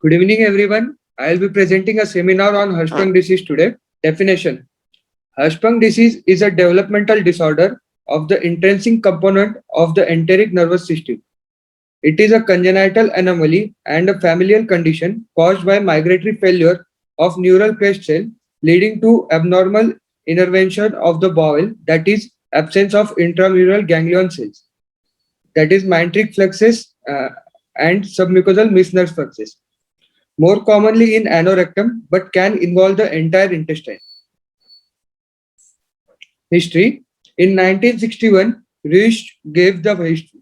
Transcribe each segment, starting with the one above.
Good evening, everyone. I'll be presenting a seminar on Hirschsprung disease today. Definition: Hirschsprung disease is a developmental disorder of the intrinsic component of the enteric nervous system. It is a congenital anomaly and a familial condition caused by migratory failure of neural crest cell, leading to abnormal innervation of the bowel, that is, absence of intramural ganglion cells, that is, Mantric flexus and submucosal Meissner's flexus. More commonly in anorectum, but can involve the entire intestine. History: In 1961, Ruysch gave the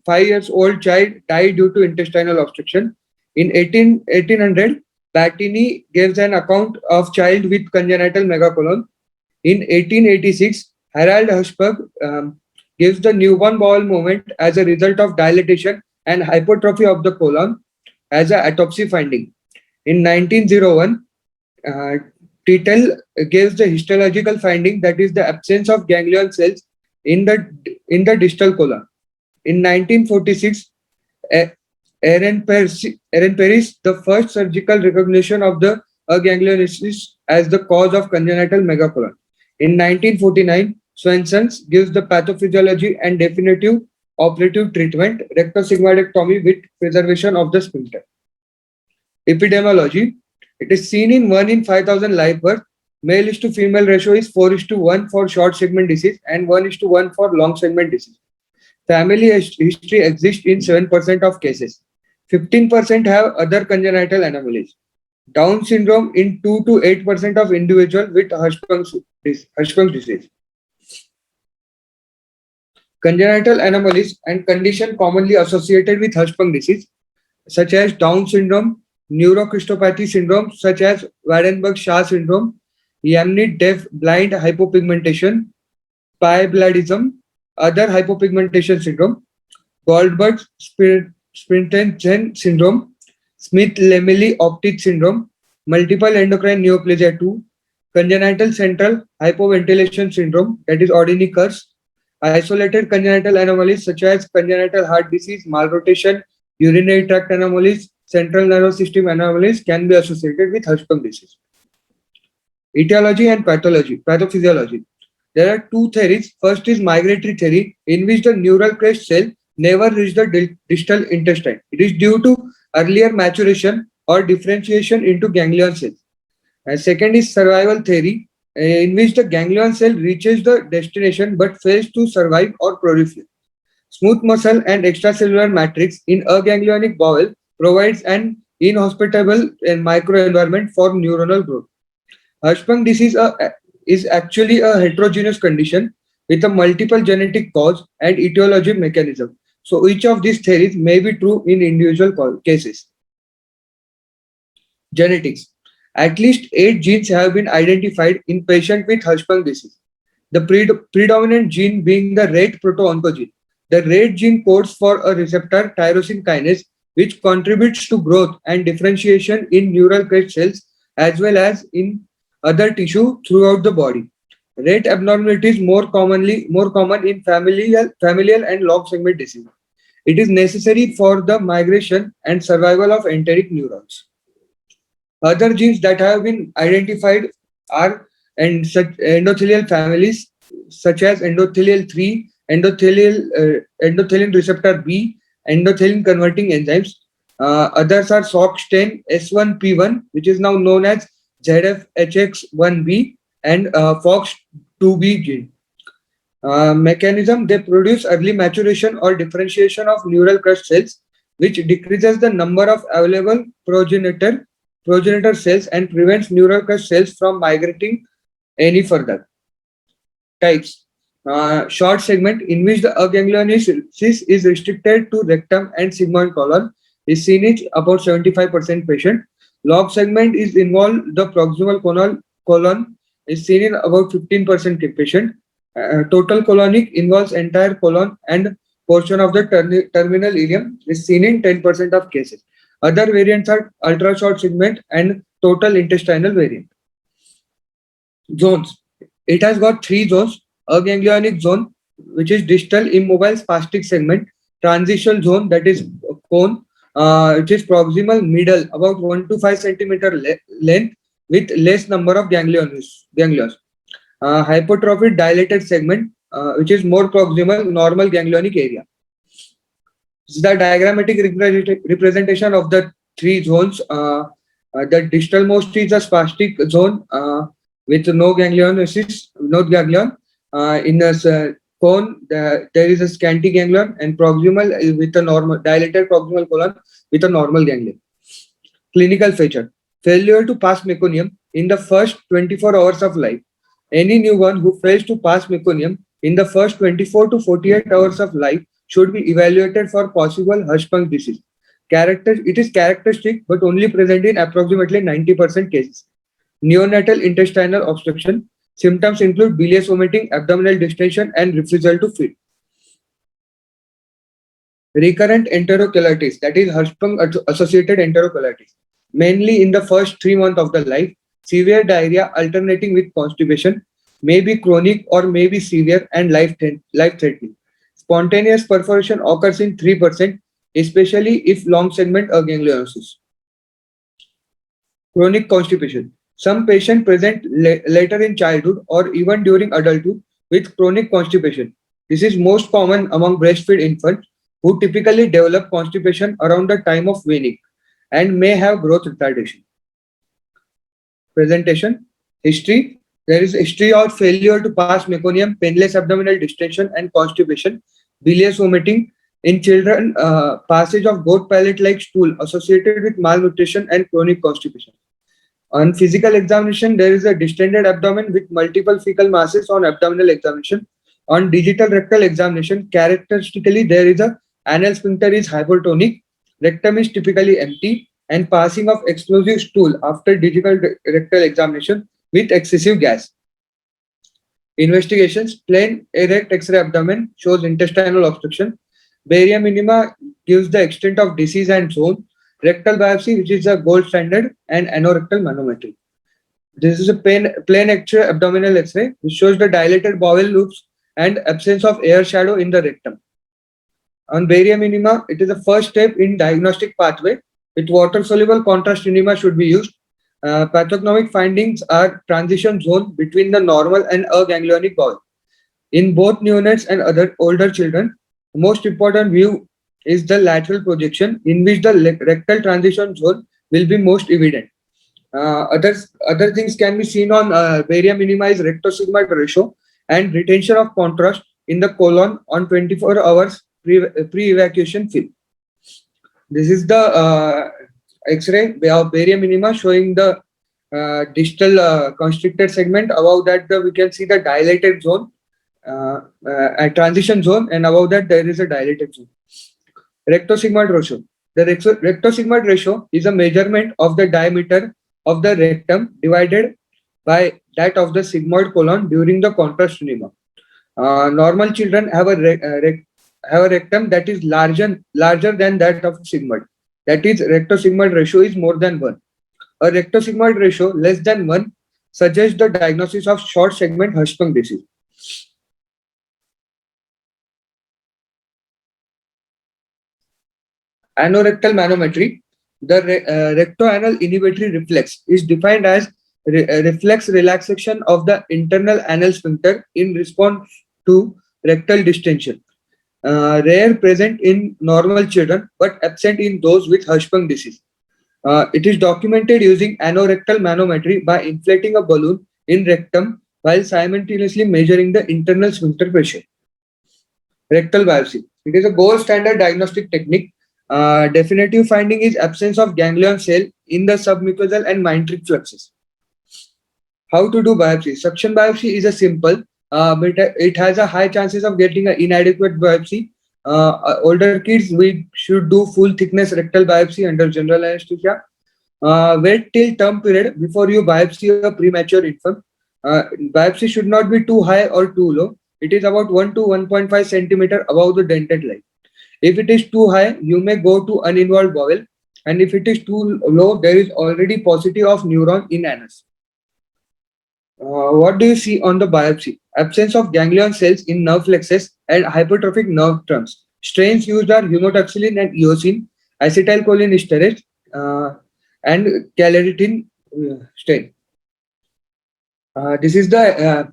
5 years old child died due to intestinal obstruction. In 1800, Battini gives an account of child with congenital megacolon. In 1886, Harald Hirschberg gives the newborn bowel movement as a result of dilatation and hypertrophy of the colon as an autopsy finding. In 1901, uh, Tittel gives the histological finding, that is the absence of ganglion cells in the distal colon. In 1946, Ehrenperis, the first surgical recognition of the aganglionosis as the cause of congenital megacolon. In 1949, Swenson gives the pathophysiology and definitive operative treatment, rectosigmoidectomy with preservation of the sphincter. Epidemiology: It is seen in 1 in 5,000 live birth. Male is to female ratio is 4:1 for short segment disease and 1:1 for long segment disease. Family history exists in 7% of cases. 15% have other congenital anomalies. Down syndrome in 2 to 8% of individuals with Hirschsprung disease. Congenital anomalies and condition commonly associated with Hirschsprung disease, such as Down syndrome, neurocristopathy syndrome such as Waardenburg-Shah syndrome, Yamnit deaf blind hypopigmentation, pyebladism, other hypopigmentation syndrome, Goldberg-Spinten syndrome, Smith-Lemeli optic syndrome, multiple endocrine neoplasia 2, congenital central hypoventilation syndrome, that is Ordini-Kurz, isolated congenital anomalies such as congenital heart disease, malrotation, urinary tract anomalies, central nervous system anomalies can be associated with Hirschsprung disease. Etiology and pathophysiology. There are two theories. First is migratory theory, in which the neural crest cell never reach the distal intestine. It is due to earlier maturation or differentiation into ganglion cells. And second is survival theory, in which the ganglion cell reaches the destination but fails to survive or proliferate. Smooth muscle and extracellular matrix in aganglionic bowel provides an inhospitable microenvironment for neuronal growth. Hirschsprung disease is actually a heterogeneous condition with a multiple genetic cause and etiology mechanism. So each of these theories may be true in individual cases. Genetics. At least 8 genes have been identified in patients with Hirschsprung disease. The predominant gene being the RET proto-oncogene. The RET gene codes for a receptor, tyrosine kinase, which contributes to growth and differentiation in neural crest cells as well as in other tissue throughout the body. RET abnormalities more common in familial and long segment disease. It is necessary for the migration and survival of enteric neurons. Other genes that have been identified are endothelial families such as endothelial 3, endothelin receptor B, endothelin converting enzymes. Others are SOX10, S1P1, which is now known as ZFHX1B, and FOX2B gene. Mechanism: they produce early maturation or differentiation of neural crest cells, which decreases the number of available progenitor cells and prevents neural crest cells from migrating any further. Types: short segment, in which the aganglionosis is restricted to rectum and sigmoid colon, is seen in about 75% patient. Long segment is involved the proximal colon is seen in about 15% patient. Total colonic involves entire colon and portion of the terminal ileum is seen in 10% of cases. Other variants are ultra short segment and total intestinal variant. Zones. It has got 3 zones: aganglionic zone, which is distal immobile spastic segment; transitional zone, that is cone; It is proximal middle, about 1 to 5 centimeter length with less number of ganglions. Hypertrophy dilated segment, which is more proximal normal ganglionic area. This is the diagrammatic representation of the three zones. The distal most is a spastic zone with no ganglionosis, no ganglion. In the cone, there is a scanty ganglion, and proximal with a normal dilated proximal colon with a normal ganglion. Clinical feature: failure to pass meconium in the first 24 hours of life. Any newborn who fails to pass meconium in the first 24 to 48 hours of life should be evaluated for possible Hirschsprung disease. It is characteristic but only present in approximately 90% cases. Neonatal intestinal obstruction. Symptoms include bilious vomiting, abdominal distension, and refusal to feed. Recurrent enterocolitis, that is Hirschsprung associated enterocolitis, mainly in the first 3 months of the life. Severe diarrhea alternating with constipation, may be chronic or may be severe and life-threatening. Spontaneous perforation occurs in 3%, especially if long segment ganglionosis. Chronic constipation. Some patients present later in childhood or even during adulthood with chronic constipation. This is most common among breastfed infants who typically develop constipation around the time of weaning and may have growth retardation. Presentation. History. There is a history of failure to pass meconium, painless abdominal distension and constipation, bilious vomiting. In children, passage of goat palate-like stool associated with malnutrition and chronic constipation. On physical examination, there is a distended abdomen with multiple fecal masses on abdominal examination. On digital rectal examination, characteristically, there is a anal sphincter is hypertonic, rectum is typically empty, and passing of explosive stool after digital rectal examination with excessive gas. Investigations: plain erect X-ray abdomen shows intestinal obstruction. Baria minima gives the extent of disease and zone. Rectal biopsy, which is a gold standard, and anorectal manometry. This is a plain X-ray abdominal X-ray, which shows the dilated bowel loops and absence of air shadow in the rectum. On Baria minima, it is the first step in diagnostic pathway. With water-soluble contrast enema should be used. Pathognomic findings are transition zone between the normal and ganglionic bowel. In both neonates and other older children, the most important view is the lateral projection, in which the rectal transition zone will be most evident. Other things can be seen on Baria minima is rectosigmoid ratio and retention of contrast in the colon on 24 hours pre-evacuation film. This is the X-ray of Baria minima showing the distal constricted segment. Above that, we can see the dilated zone, a transition zone, and above that there is a dilated zone. Rectosigmoid ratio. The rectosigmoid ratio is a measurement of the diameter of the rectum divided by that of the sigmoid colon during the contrast enema. Normal children have a rectum that is larger than that of sigmoid. That is, rectosigmoid ratio is more than 1. A rectosigmoid ratio less than 1 suggests the diagnosis of short segment Hirschsprung disease. Anorectal manometry. The rectoanal inhibitory reflex is defined as reflex relaxation of the internal anal sphincter in response to rectal distension. Rare present in normal children but absent in those with Hirschsprung disease. It is documented using anorectal manometry by inflating a balloon in rectum while simultaneously measuring the internal sphincter pressure. Rectal biopsy. It is a gold standard diagnostic technique. Definitive finding is absence of ganglion cell in the submucosal and meningeal fluxes. How to do biopsy? Suction biopsy is a simple, but it has a high chances of getting an inadequate biopsy. Older kids, we should do full thickness rectal biopsy under general anesthesia. Wait till term period before you biopsy a premature infant. Biopsy should not be too high or too low. It is about 1 to 1.5 centimeter above the dentate line. If it is too high, you may go to uninvolved bowel, and if it is too low, there is already paucity of neuron in anus. What do you see on the biopsy? Absence of ganglion cells in nerve flexes and hypertrophic nerve trunks. Strains used are humotoxylin and eosin. acetylcholinesterase, and calcitonin stain. This is the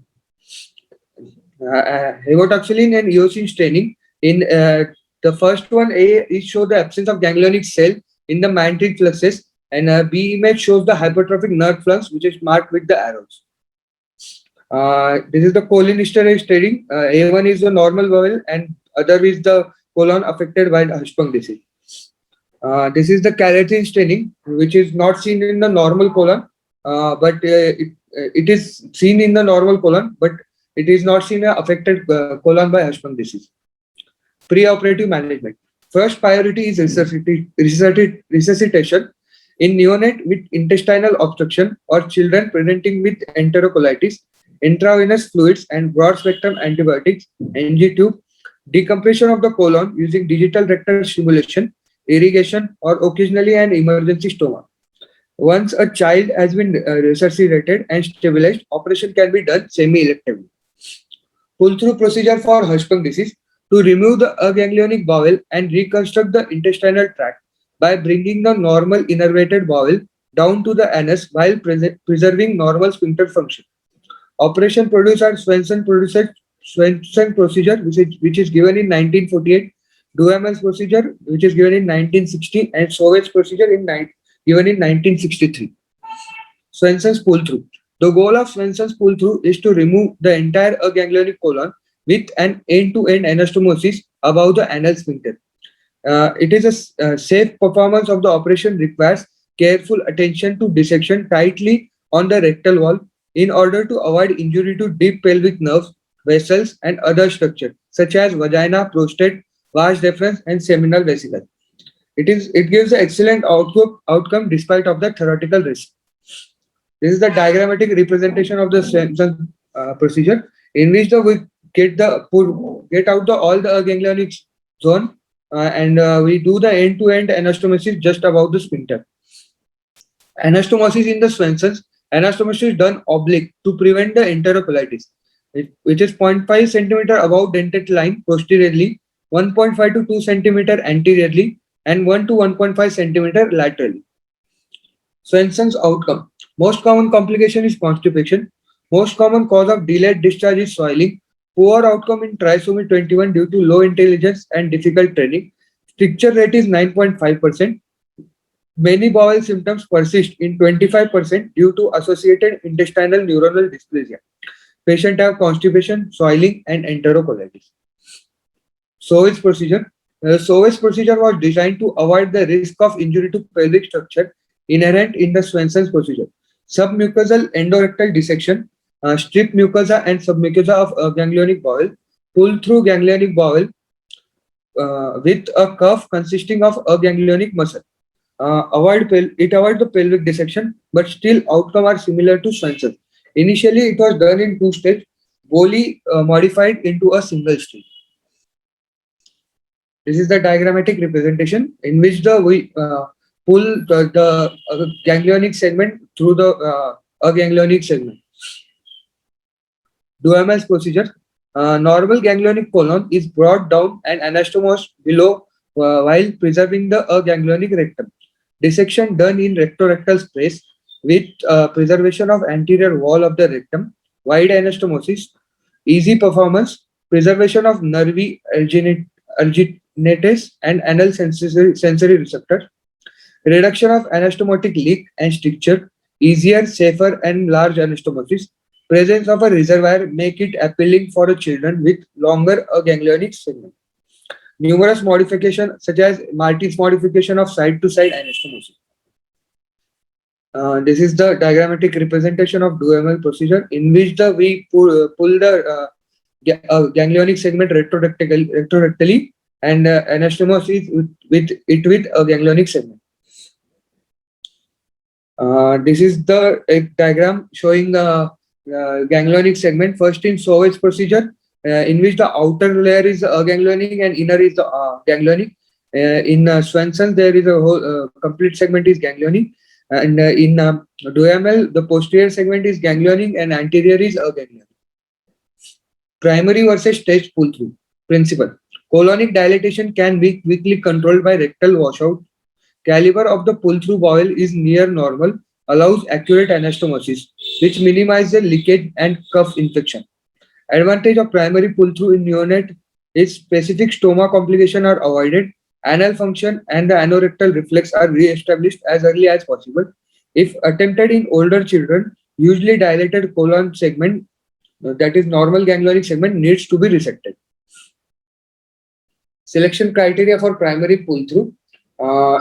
hematoxylin and eosin staining. In the first one, A is show the absence of ganglionic cell in the mantid fluxes, and B image shows the hypertrophic nerve flux, which is marked with the arrows. This is the cholinesterase staining. A1 is the normal bowel, and other is the colon affected by the Hirschsprung disease. This is the keratin staining, which is not seen in the normal colon, but it is seen in the normal colon, but it is not seen affected colon by Hirschsprung disease. Preoperative management. First priority is resuscitation in neonate with intestinal obstruction or children presenting with enterocolitis, intravenous fluids and broad spectrum antibiotics, NG tube, decompression of the colon using digital rectal stimulation, irrigation, or occasionally an emergency stoma. Once a child has been resuscitated and stabilized, operation can be done semi-electively. Pull-through procedure for Hirschsprung disease to remove the aganglionic bowel and reconstruct the intestinal tract by bringing the normal innervated bowel down to the anus while preserving normal sphincter function. Operation produced at Swenson procedure, which is given in 1948, Duhamel's procedure, which is given in 1960, and Sauvage's procedure given in 1963. Swenson's pull-through. The goal of Swenson's pull-through is to remove the entire aganglionic colon with an end-to-end anastomosis above the anal sphincter. It is a safe performance of the operation requires careful attention to dissection tightly on the rectal wall in order to avoid injury to deep pelvic nerves, vessels, and other structures such as vagina, prostate, vas deferens, and seminal vesicle. It gives an excellent outcome despite of the theoretical risk. This is the diagrammatic representation of the Swenson procedure, in which we get out all the ganglionic zone, and we do the end-to-end anastomosis just above the sphincter. Anastomosis in the Swenson's. Anastomosis is done oblique to prevent the enterocolitis, which is 0.5 centimeter above dentate line posteriorly, 1.5 to 2 centimeter anteriorly, and 1 to 1.5 centimeter laterally. Swenson's outcome. Most common complication is constipation. Most common cause of delayed discharge is swelling. Poor outcome in trisomy 21 due to low intelligence and difficult training. Stricture rate is 9.5%. Many bowel symptoms persist in 25% due to associated intestinal neuronal dysplasia. Patient have constipation, swelling, and enterocolitis. Sauvage's procedure. Sauvage's procedure was designed to avoid the risk of injury to pelvic structure inherent in the Swenson's procedure. Submucosal endorectal dissection, strip mucosa and submucosa of ganglionic bowel, pull through ganglionic bowel with a cuff consisting of aganglionic muscle. Avoid the pelvic dissection, but still outcome are similar to Swenson. Initially, it was done in 2 stages, Bowley modified into a single stage. This is the diagrammatic representation in which we pull the ganglionic segment through the aganglionic segment. Duhamel's procedure. Normal ganglionic colon is brought down and anastomosed below while preserving the aganglionic rectum. Dissection done in rectorectal space with preservation of anterior wall of the rectum, wide anastomosis, easy performance, preservation of nervi alginatus and anal sensory receptors, reduction of anastomotic leak and stricture, easier, safer, and large anastomosis, presence of a reservoir make it appealing for children with longer ganglionic segment. Numerous modifications such as Martin's modification of side-to-side anastomosis. This is the diagrammatic representation of Duhamel procedure in which we pull the ganglionic segment retrorectally and anastomosis with a ganglionic segment. This is the diagram showing the ganglionic segment. First in Sauvage's procedure, in which the outer layer is aganglionic and inner is the ganglionic. In Swenson, there is a whole complete segment is ganglionic, and in Duhamel, the posterior segment is ganglionic and anterior is aganglionic. Primary versus stage pull-through principle. Colonic dilatation can be quickly controlled by rectal washout Caliber of the pull-through bowel is near normal, allows accurate anastomosis, which minimizes leakage and cuff infection. Advantage of primary pull-through in neonate is specific stoma complications are avoided, anal function and the anorectal reflex are re-established as early as possible. If attempted in older children, usually dilated colon segment, that is normal ganglionic segment, needs to be resected. Selection criteria for primary pull-through.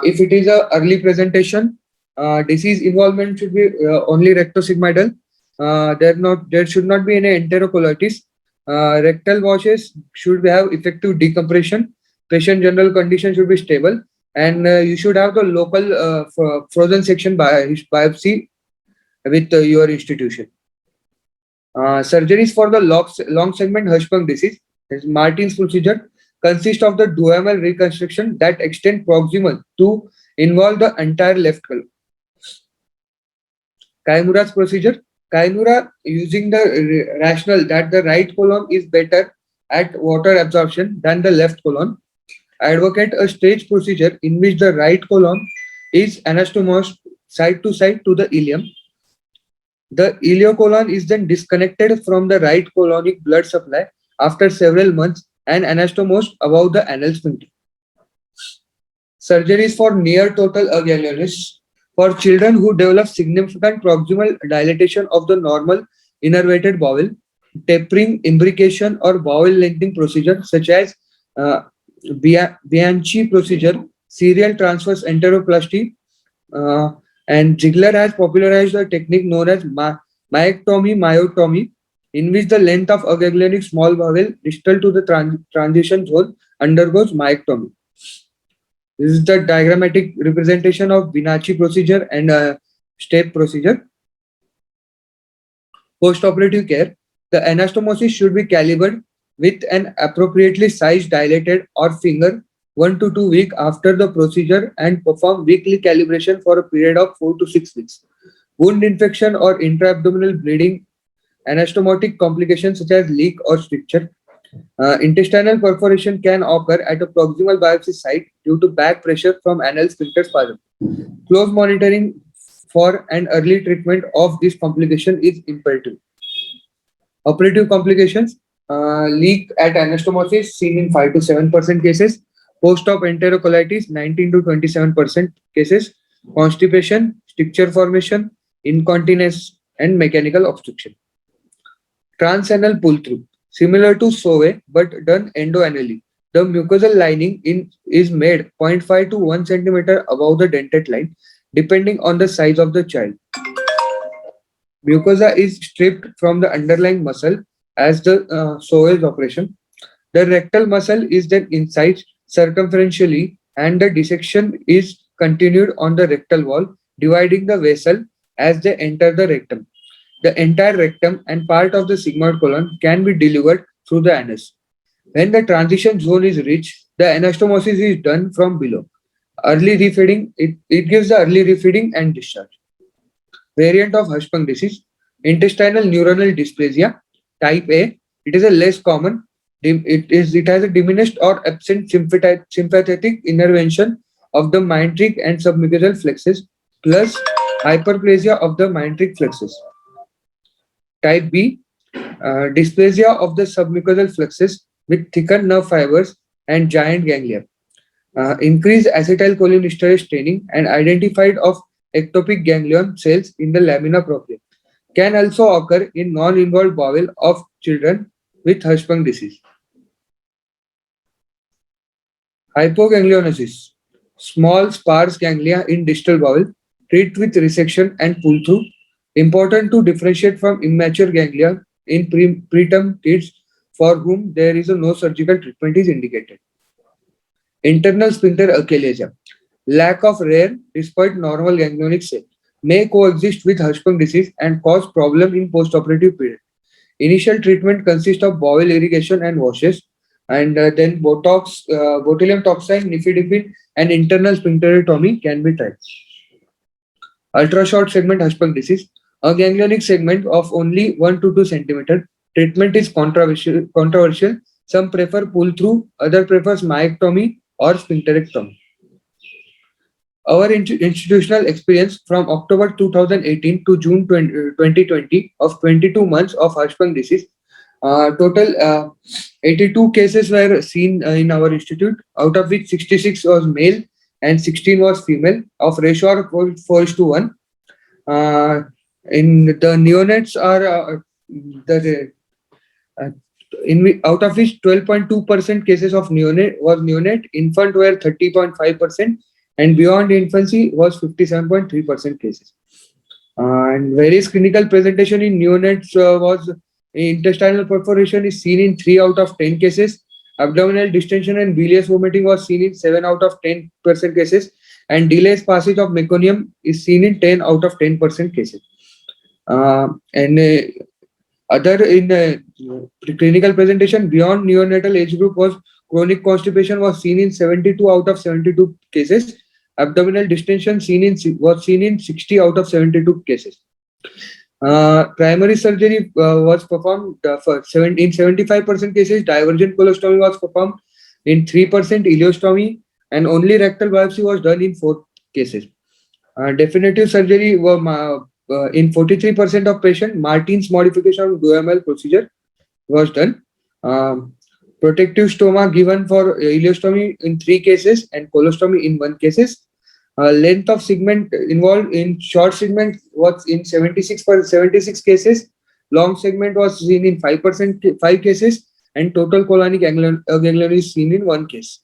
If it is a early presentation, disease involvement should be only rectosigmoidal. There should not be any enterocolitis. Rectal washes should have effective decompression. Patient general condition should be stable, and you should have the local frozen section biopsy with your institution. Surgeries for the long segment Hirschsprung disease, is Martin's procedure, consists of the duodenal reconstruction that extend proximal to involve the entire left colon. Kaimura's procedure, Kaimura using the rationale that the right colon is better at water absorption than the left colon, advocate a stage procedure in which the right colon is anastomosed side to side to the ileum. The ileocolon is then disconnected from the right colonic blood supply after several months and anastomosed above the anal sphincter. Surgeries for near total agangliosis. For children who develop significant proximal dilatation of the normal innervated bowel, tapering, imbrication, or bowel lengthening procedure such as uh, Bianchi procedure, serial transverse enteroplasty, uh, and Ziegler has popularized a technique known as myectomy myotomy, in which the length of aganglionic small bowel distal to the transition zone undergoes myectomy. This is the diagrammatic representation of Bianchi procedure and step procedure. Post-operative care, the anastomosis should be calibrated with an appropriately sized dilated or finger 1 to 2 weeks after the procedure and perform weekly calibration for a period of 4 to 6 weeks. Wound infection or intra-abdominal bleeding, anastomotic complications such as leak or stricture. Intestinal perforation can occur at a proximal biopsy site due to back pressure from anal sphincter spasm. Close monitoring for an early treatment of this complication is imperative. Operative complications, leak at anastomosis seen in 5 to 7% cases, post-op enterocolitis 19 to 27% cases, constipation, stricture formation, incontinence, and mechanical obstruction. Transanal pull-through, similar to SOVE but done endoanally. The mucosal lining is made 0.5 to 1 centimeter above the dentate line, depending on the size of the child. Mucosa is stripped from the underlying muscle as the Sowell's operation. The rectal muscle is then incised circumferentially and the dissection is continued on the rectal wall, dividing the vessel as they enter the rectum. The entire rectum and part of the sigmoid colon can be delivered through the anus. When the transition zone is reached, the anastomosis is done from below. Early refeeding, it gives the early refeeding and discharge. Variant of Hirschsprung disease, intestinal neuronal dysplasia, type A. It is a less common. It has a diminished or absent sympathetic intervention of the meningeal and submucosal flexes, plus hyperplasia of the meningeal flexes. Type B, dysplasia of the submucosal flexes with thickened nerve fibers and giant ganglia. Increased acetylcholinesterase staining and identified of ectopic ganglion cells in the lamina propria. Can also occur in non-involved bowel of children with Hirschsprung disease. Hypoganglionosis. Small sparse ganglia in distal bowel. Treat with resection and pull-through. Important to differentiate from immature ganglia in preterm kids for whom there is no surgical treatment is indicated. Internal sphincter achalasia. Lack of rare despite normal ganglionic cell may coexist with Hirschsprung disease and cause problem in postoperative period. Initial treatment consists of bowel irrigation and washes, and then botulinum toxin, nifedipine, and internal sphincterotomy can be tried. Ultra short segment Hirschsprung disease, a ganglionic segment of only 1 to 2 centimeter. Treatment is controversial. Some prefer pull through, other prefers myectomy or sphincterectomy. Our institutional experience from October 2018 to June 2020 of 22 months of Hirschsprung disease, total 82 cases were seen in our institute, out of which 66 was male and 16 was female, of ratio of 4:1. Uh, in the neonates are the uh, out of which 12.2% cases of neonate, infant were 30.5%, and beyond infancy was 57.3% cases. And various clinical presentation in neonates was intestinal perforation is seen in 3 out of 10 cases. Abdominal distension and bilious vomiting was seen in 7 out of 10% cases, and delayed passage of meconium is seen in 10 out of 10% cases. And other in clinical presentation beyond neonatal age group was chronic constipation was seen in 72 out of 72 cases. Abdominal distension was seen in 60 out of 72 cases. Primary surgery was performed in 75% cases. Divergent colostomy was performed in 3%, ileostomy, and only rectal biopsy was done in 4 cases. Definitive surgery were in 43% of patients. Martin's modification of Duhamel procedure was done. Protective stoma given for ileostomy in 3 cases and colostomy in 1 cases. Length of segment involved in short segment was in 76 cases. Long segment was seen in 5 cases, and total colonic ganglion is seen in 1 case.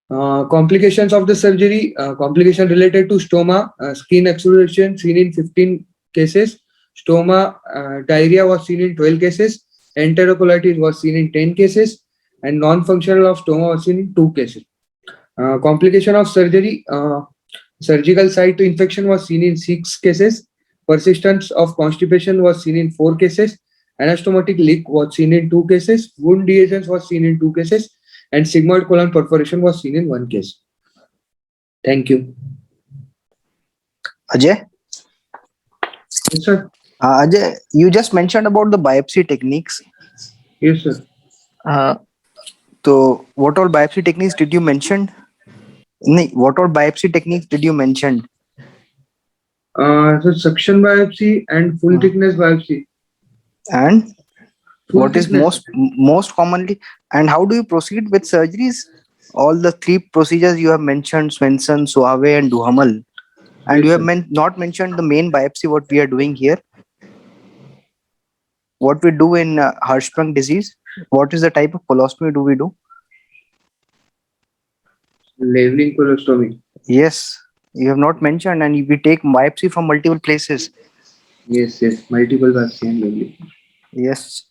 Complications of the surgery, complication related to stoma, skin exudation seen in 15 cases, stoma diarrhea was seen in 12 cases, enterocolitis was seen in 10 cases, and non-functional of stoma was seen in 2 cases. Complication of surgery, surgical site infection was seen in 6 cases, persistence of constipation was seen in 4 cases, anastomotic leak was seen in 2 cases, wound dehiscence was seen in 2 cases, and sigmoid colon perforation was seen in 1 case. Thank you. Ajay? Yes, sir. Ajay, you just mentioned about the biopsy techniques. Yes, sir. So, what all biopsy techniques did you mention? What all biopsy techniques did you mention? So suction biopsy and full thickness biopsy. And Full what is thickness. most commonly, and how do you proceed with surgeries? All the 3 procedures you have mentioned, Swenson, Suave, and Duhamel, and Yes, you have sir. not mentioned the main biopsy. What we are doing here, what we do in Hirschsprung disease, what is the type of colostomy do we do? Leveling colostomy. Yes, you have not mentioned, and we take biopsy from multiple places. Yes, multiple biopsy and leveling. Yes.